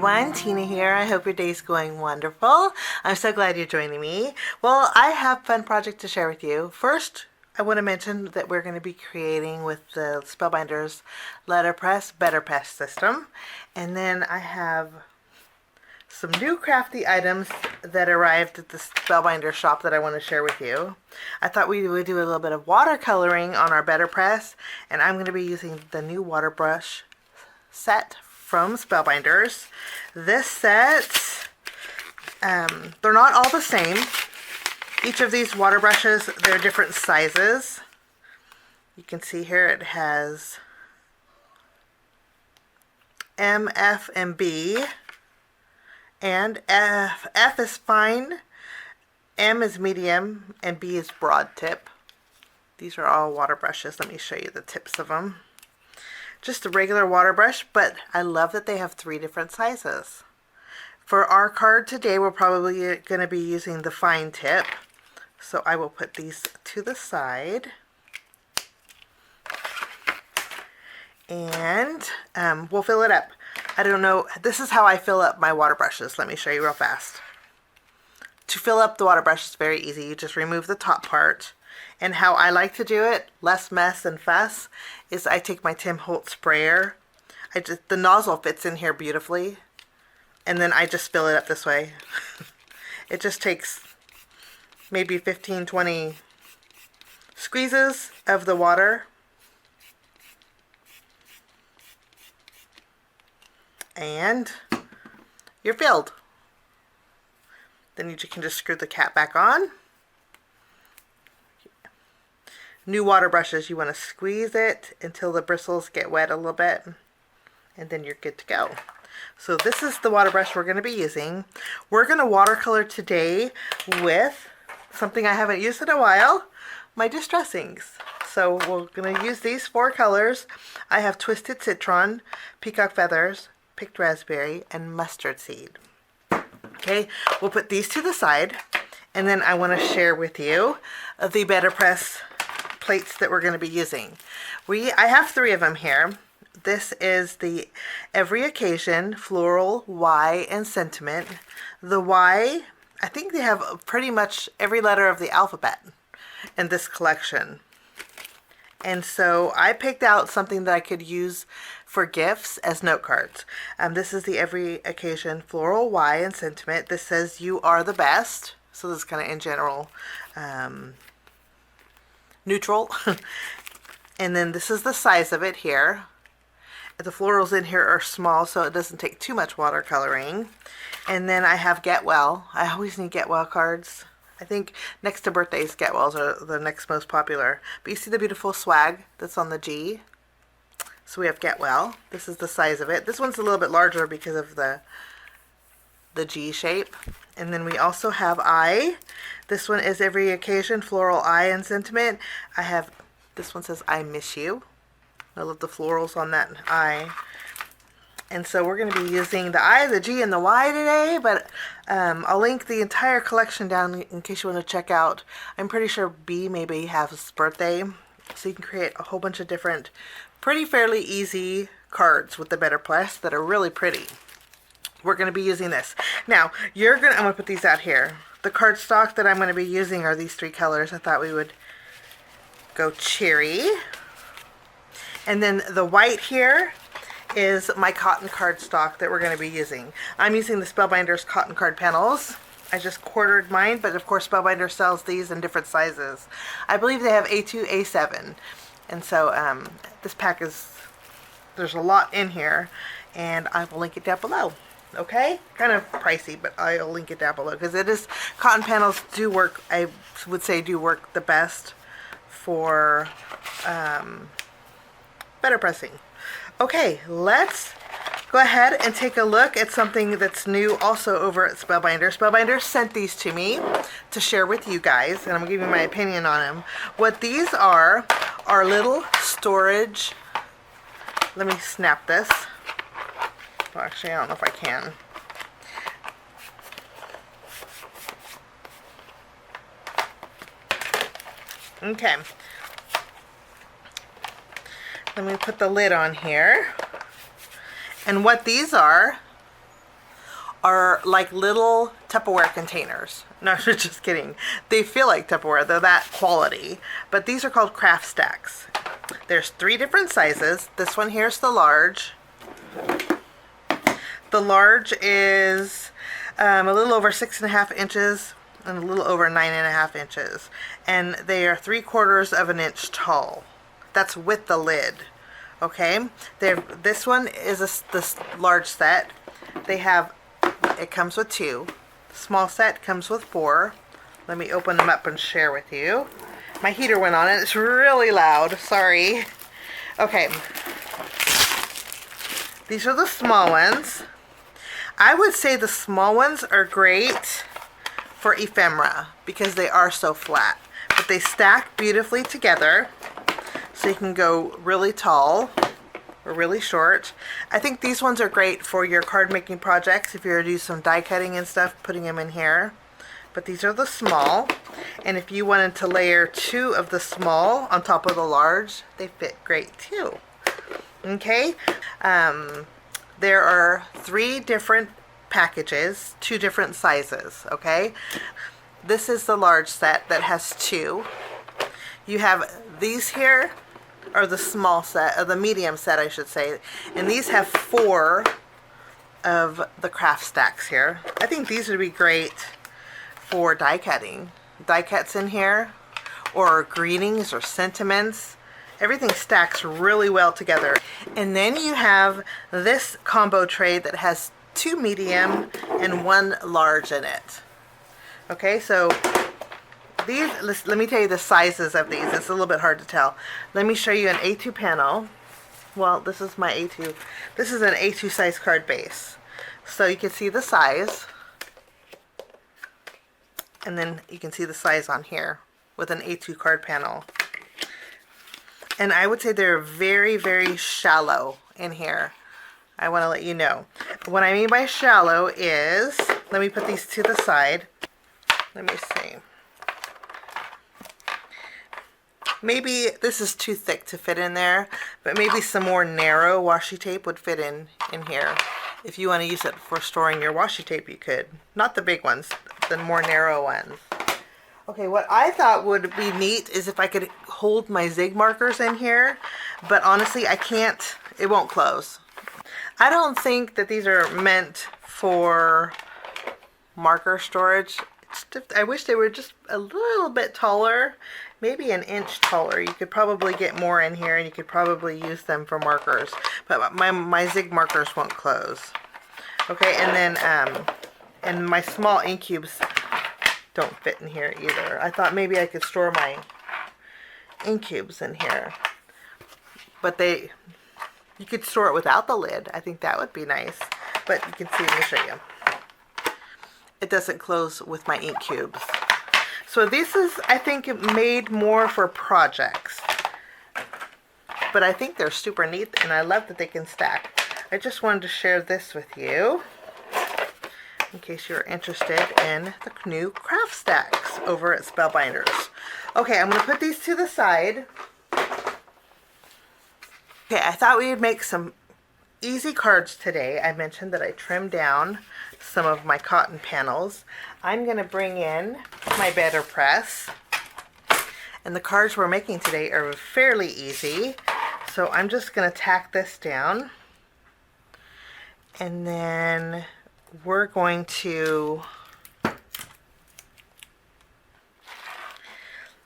everyone, Tina here. I hope your day's going wonderful. I'm so glad you're joining me. Well, I have a fun project to share with you. First, I want to mention that we're going to be creating with the Spellbinders Letterpress Betterpress system. And then I have some new crafty items that arrived at the Spellbinders Shop that I want to share with you. I thought we would do a little bit of watercoloring on our Betterpress, and I'm going to be using the new water brush set from Spellbinders. This set, they're not all the same. Each of these water brushes, they're different sizes. You can see here it has M, F, and B. And F is fine, M is medium, and B is broad tip. These are all water brushes. Let me show you the tips of them. Just a regular water brush, but I love that they have 3 different sizes. For our card today, we're probably going to be using the fine tip. So I will put these to the side. And we'll fill it up. I don't know, this is how I fill up my water brushes. Let me show you real fast. To fill up the water brush is very easy. You just remove the top part. And how I like to do it, less mess and fuss, is I take my Tim Holtz sprayer. The nozzle fits in here beautifully. And then I just fill it up this way. It just takes maybe 15, 20 squeezes of the water. And you're filled. Then you can just screw the cap back on. New water brushes, you want to squeeze it until the bristles get wet a little bit, and then you're good to go. So this is the water brush we're going to be using. We're going to watercolor today with something I haven't used in a while, my distressings. So we're going to use these 4 colors. I have Twisted Citron, Peacock Feathers, Picked Raspberry, and Mustard Seed. Okay, we'll put these to the side, and then I want to share with you the Betterpress plates that we're going to be using. I have 3 of them here. This is the Every Occasion, Floral, Y, and Sentiment. The Y, I think they have pretty much every letter of the alphabet in this collection. And so I picked out something that I could use for gifts as note cards. This is the Every Occasion Floral, Y, and Sentiment. This says you are the best. So this is kind of in general neutral. And then this is the size of it here. The florals in here are small, so it doesn't take too much watercoloring. And then I have Get Well. I always need Get Well cards. I think next to birthdays, Get Wells are the next most popular. But you see the beautiful swag that's on the G? So we have Get Well. This is the size of it. This one's a little bit larger because of the G shape. And then we also have I. This one is Every Occasion, Floral, I, and Sentiment. This one says I Miss You. I love the florals on that I. And so we're going to be using the I, the G, and the Y today, but I'll link the entire collection down in case you want to check out. I'm pretty sure B maybe has his birthday, so you can create a whole bunch of different, fairly easy cards with the Betterpress that are really pretty. We're going to be using this. Now, I'm going to put these out here. The cardstock that I'm going to be using are these 3 colors. I thought we would go cherry. And then the white here is my cotton cardstock that we're going to be using. I'm using the Spellbinders cotton card panels. I just quartered mine, but of course Spellbinders sells these in different sizes. I believe they have A2, A7. And so this pack there's a lot in here, and I will link it down below. Okay? Kind of pricey, but I'll link it down below because cotton panels do work, I would say do work the best for better pressing. Okay, let's go ahead and take a look at something that's new also over at Spellbinders. Spellbinders sent these to me to share with you guys, and I'm going to give you my opinion on them. What these are little storage. Let me snap this. Well, actually, I don't know if I can. Okay. Let me put the lid on here. And what these are are like little Tupperware containers. No, just kidding. They feel like Tupperware. They're that quality. But these are called Craft Stax. There's 3 different sizes. This one here is the large. The large is a little over 6.5 inches and a little over 9.5 inches. And they are 3/4 of an inch tall. That's with the lid. Okay? This one is this large set. It comes with 2. The small set comes with 4. Let me open them up and share with you. My heater went on and it's really loud. Sorry. Okay. These are the small ones. I would say the small ones are great for ephemera because they are so flat. But they stack beautifully together, so you can go really tall or really short. I think these ones are great for your card making projects if you're going to do some die cutting and stuff, putting them in here. But these are the small, and if you wanted to layer 2 of the small on top of the large, they fit great too. Okay, there are 3 different packages, 2 different sizes. Okay, this is the large set that has 2. You have these here, or the small set, or the medium set I should say, and these have 4 of the Craft Stax here. I think these would be great for die cutting. Die cuts in here, or greetings or sentiments. Everything stacks really well together. And then you have this combo tray that has 2 medium and 1 large in it. Okay, so these, let me tell you the sizes of these. It's a little bit hard to tell. Let me show you an A2 panel. Well, this is my A2. This is an A2 size card base. So you can see the size. And then you can see the size on here with an A2 card panel. And I would say they're very, very shallow in here. I want to let you know. What I mean by shallow is, let me put these to the side. Let me see. Maybe this is too thick to fit in there, but maybe some more narrow washi tape would fit in here. If you want to use it for storing your washi tape, you could. Not the big ones, the more narrow ones. Okay, what I thought would be neat is if I could hold my zig markers in here, but honestly I can't. It won't close. I don't think that these are meant for marker storage. I wish they were just a little bit taller, maybe an inch taller. You could probably get more in here and you could probably use them for markers, but my zig markers won't close. Okay, and then and my small ink cubes don't fit in here either. I thought maybe I could store my ink cubes in here, but you could store it without the lid. I think that would be nice, but you can see, let me show you. It doesn't close with my ink cubes. So this is, I think, made more for projects. But I think they're super neat, and I love that they can stack. I just wanted to share this with you in case you're interested in the new Craft Stax over at Spellbinders. Okay, I'm going to put these to the side. Okay, I thought we would make some easy cards today. I mentioned that I trimmed down some of my cotton panels. I'm going to bring in my Betterpress, and the cards we're making today are fairly easy. So I'm just going to tack this down, and then we're going to,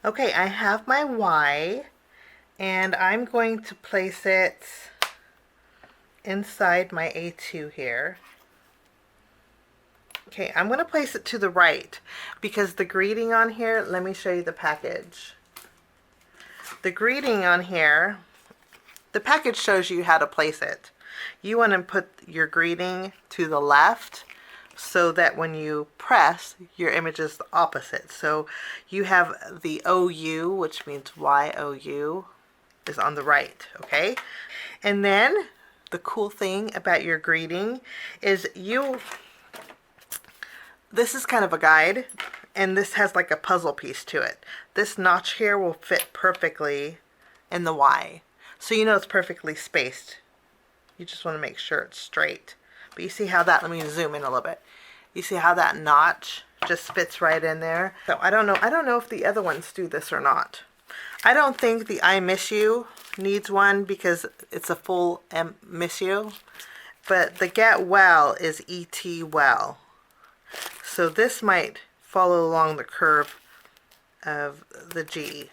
okay, I have my Y, and I'm going to place it inside my A2 here. Okay, I'm going to place it to the right because the greeting on here, let me show you the package. The greeting on here, the package shows you how to place it. You want to put your greeting to the left so that when you press, your image is the opposite. So you have the OU, which means YOU, is on the right, okay? And then the cool thing about your greeting is this is kind of a guide, and this has like a puzzle piece to it. This notch here will fit perfectly in the Y. So you know it's perfectly spaced. You just want to make sure it's straight. But you see how that, let me zoom in a little bit. You see how that notch just fits right in there? So I don't know if the other ones do this or not. I don't think the I Miss You needs one because it's a full Miss You. But the Get Well is E.T. Well. So this might follow along the curve of the G.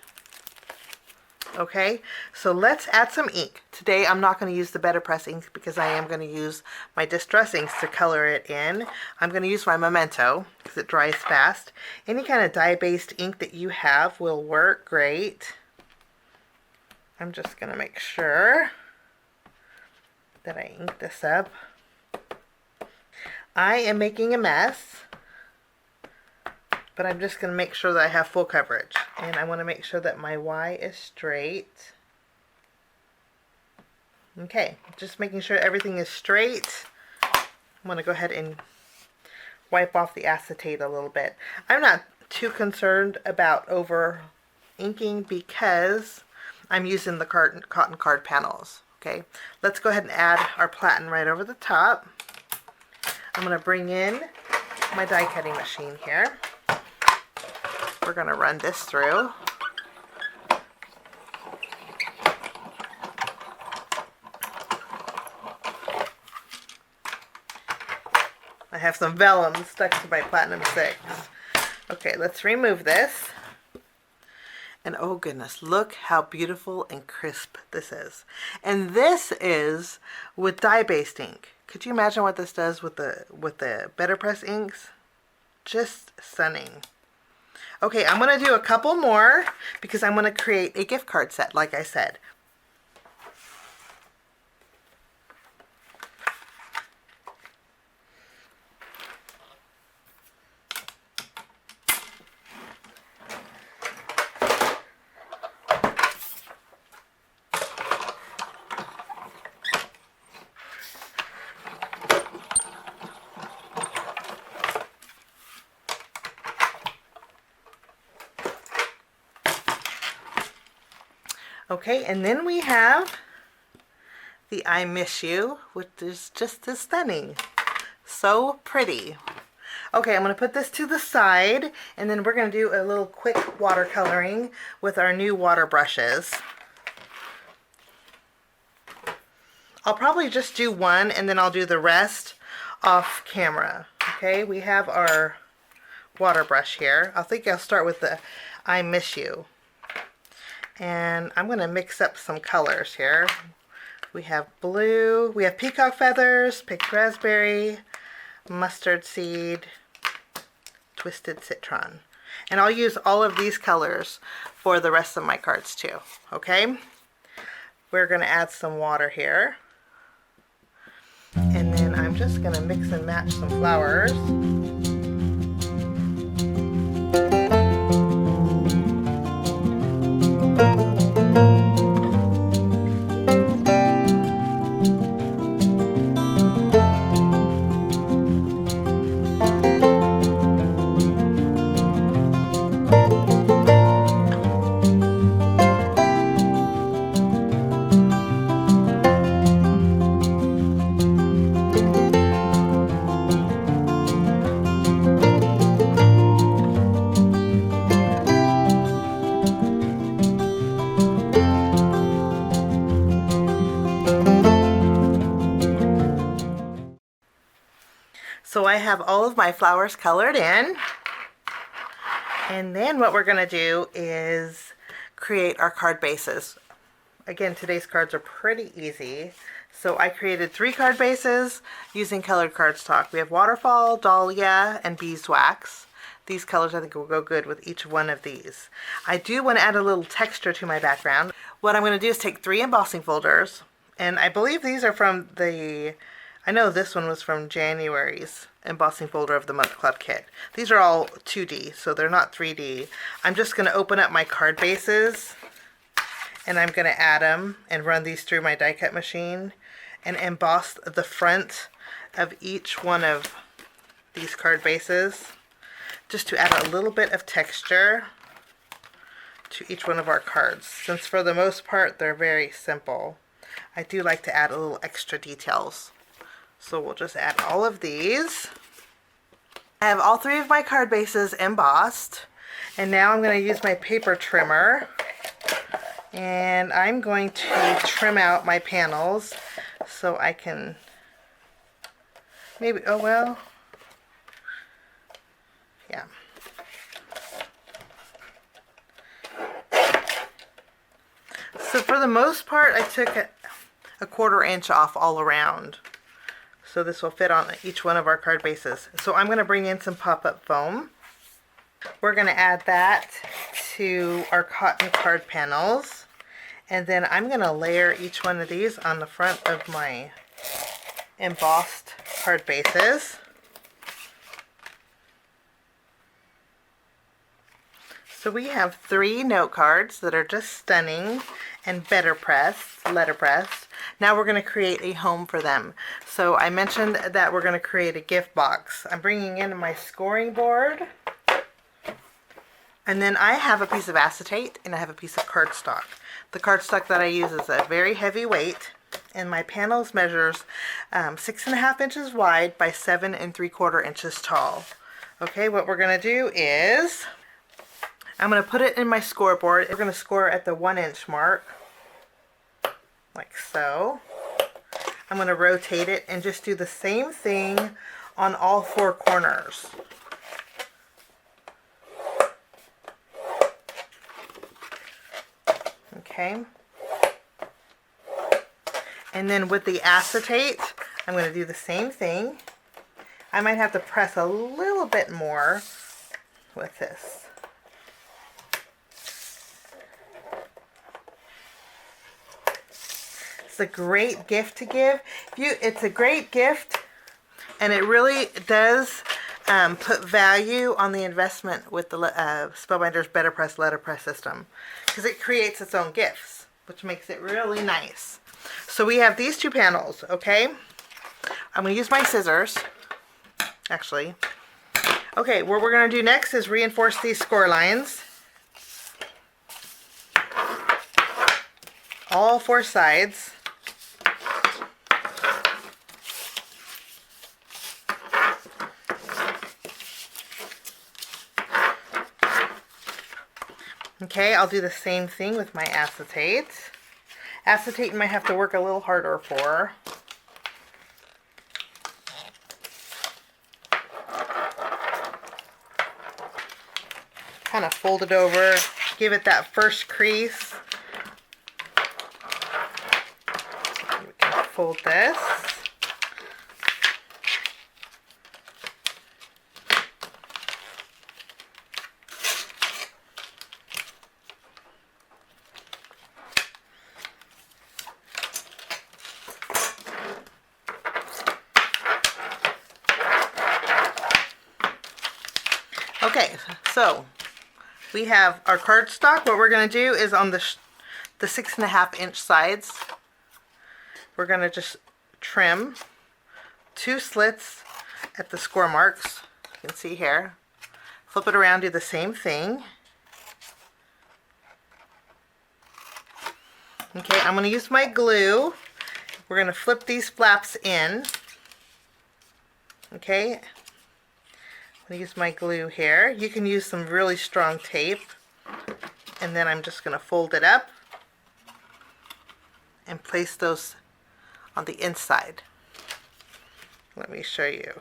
Okay, so let's add some ink. Today I'm not going to use the Betterpress ink because I am going to use my Distress inks to color it in. I'm going to use my Memento because it dries fast. Any kind of dye-based ink that you have will work great. I'm just going to make sure that I ink this up. I am making a mess, but I'm just going to make sure that I have full coverage. And I want to make sure that my Y is straight. Okay, just making sure everything is straight. I'm going to go ahead and wipe off the acetate a little bit. I'm not too concerned about over inking because I'm using the cotton card panels. Okay, let's go ahead and add our platen right over the top. I'm going to bring in my die cutting machine here. We're going to run this through. I have some vellum stuck to my Platinum 6. Okay, let's remove this. And oh goodness, look how beautiful and crisp this is. And this is with dye-based ink. Could you imagine what this does with the Betterpress inks? Just stunning. Okay, I'm going to do a couple more because I'm going to create a gift card set, like I said. Okay, and then we have the I Miss You, which is just as stunning. So pretty. Okay, I'm going to put this to the side, and then we're going to do a little quick watercoloring with our new water brushes. I'll probably just do one, and then I'll do the rest off camera. Okay, we have our water brush here. I think I'll start with the I Miss You. And I'm going to mix up some colors here. We have blue, we have peacock feathers, picked raspberry, mustard seed, twisted citron. And I'll use all of these colors for the rest of my cards too. Okay? We're going to add some water here. And then I'm just going to mix and match some flowers. So I have all of my flowers colored in. And then what we're going to do is create our card bases. Again, today's cards are pretty easy. So I created 3 card bases using colored cardstock. We have Waterfall, Dahlia, and Beeswax. These colors I think will go good with each one of these. I do want to add a little texture to my background. What I'm going to do is take 3 embossing folders. And I believe these are from the... I know this one was from January's embossing folder of the month club kit. These are all 2D, so they're not 3D. I'm just going to open up my card bases, and I'm going to add them and run these through my die cut machine and emboss the front of each one of these card bases just to add a little bit of texture to each one of our cards. Since for the most part they're very simple, I do like to add a little extra details. So we'll just add all of these. I have all 3 of my card bases embossed. And now I'm going to use my paper trimmer. And I'm going to trim out my panels so I can maybe, oh well, yeah. So for the most part, I took a 1/4 inch off all around. So this will fit on each one of our card bases. So I'm going to bring in some pop-up foam. We're going to add that to our cotton card panels. And then I'm going to layer each one of these on the front of my embossed card bases. So we have 3 note cards that are just stunning and Betterpress, Letterpress. Now we're going to create a home for them. So I mentioned that we're going to create a gift box. I'm bringing in my scoring board. And then I have a piece of acetate and I have a piece of cardstock. The cardstock that I use is a very heavy weight, and my panels measures 6.5 inches wide by 7 3/4 inches tall. Okay, what we're going to do is I'm going to put it in my scoreboard. We're going to score at the 1 inch mark, like so. I'm going to rotate it and just do the same thing on all 4 corners. Okay. And then with the acetate, I'm going to do the same thing. I might have to press a little bit more with this. It's a great gift to give. It's a great gift, and it really does put value on the investment with the Spellbinders Betterpress Letterpress system, because it creates its own gifts, which makes it really nice. So we have these 2 panels, okay? I'm going to use my scissors, actually. Okay, what we're going to do next is reinforce these score lines. All 4 sides. Okay, I'll do the same thing with my acetate. Acetate you might have to work a little harder for. Kind of fold it over, give it that first crease. We can fold this. Okay, so we have our cardstock. What we're going to do is on the 6.5 inch sides, we're going to just trim 2 slits at the score marks. You can see here. Flip it around, do the same thing. Okay, I'm going to use my glue. We're going to flip these flaps in. Okay. I'm going to use my glue here. You can use some really strong tape. And then I'm just going to fold it up and place those on the inside. Let me show you.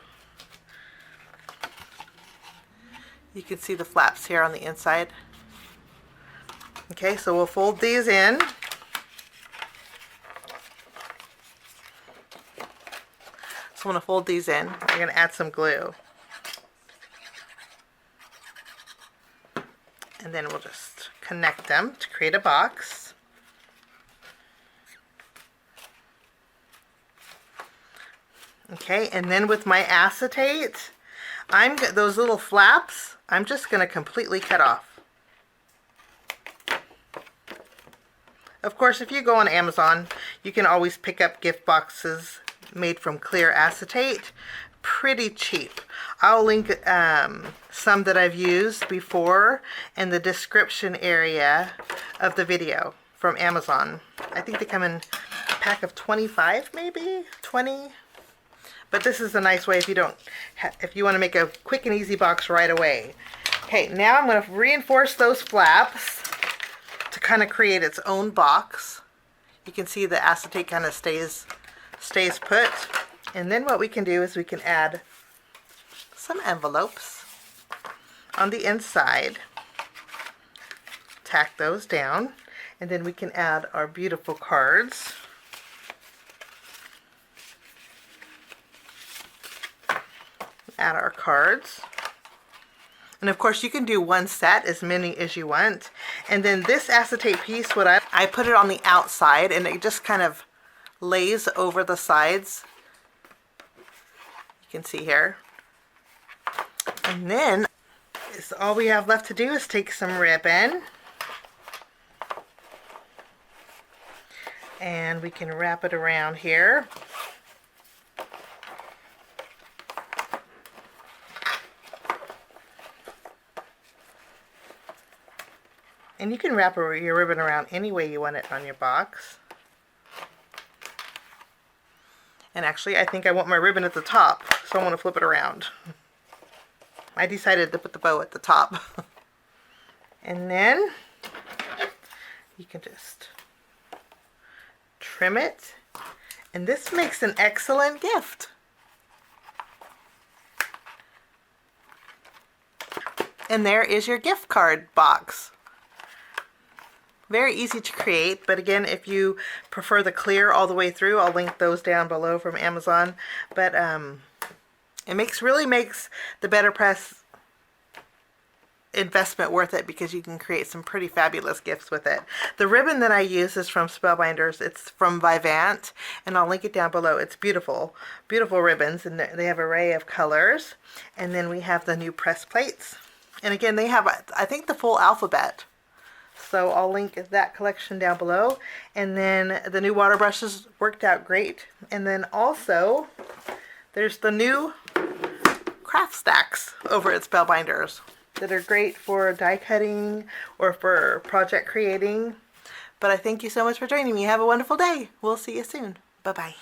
You can see the flaps here on the inside. Okay, so we'll fold these in. So I'm going to fold these in. We're going to add some glue. And then we'll just connect them to create a box. Okay, and then with my acetate, those little flaps, I'm just going to completely cut off. Of course, if you go on Amazon, you can always pick up gift boxes made from clear acetate. Pretty cheap. I'll link some that I've used before in the description area of the video from Amazon. I think they come in a pack of 25, maybe 20. But this is a nice way if you don't, if you want to make a quick and easy box right away. Okay, now I'm going to reinforce those flaps to kind of create its own box. You can see the acetate kind of stays put. And then what we can do is we can add some envelopes on the inside. Tack those down, and then we can add our beautiful cards. Add our cards. And of course you can do one set, as many as you want. And then this acetate piece, I put it on the outside, and it just kind of lays over the sides. You can see here. And then all we have left to do is take some ribbon, and we can wrap it around here. And you can wrap your ribbon around any way you want it on your box. And actually, I think I want my ribbon at the top, so I want to flip it around. I decided to put the bow at the top. And then you can just trim it. And this makes an excellent gift. And there is your gift card box. Very easy to create, but again, if you prefer the clear all the way through, I'll link those down below from Amazon. But it really makes the Betterpress investment worth it, because you can create some pretty fabulous gifts with it. The ribbon that I use is from Spellbinders. It's from Vivant, and I'll link it down below. It's beautiful, beautiful ribbons, and they have an array of colors. And then we have the new press plates, and again, they have, I think, the full alphabet. So I'll link that collection down below. And then the new water brushes worked out great. And then also there's the new Craft Stax over at Spellbinders that are great for die cutting or for project creating. But I thank you so much for joining me. Have a wonderful day. We'll see you soon. Bye-bye.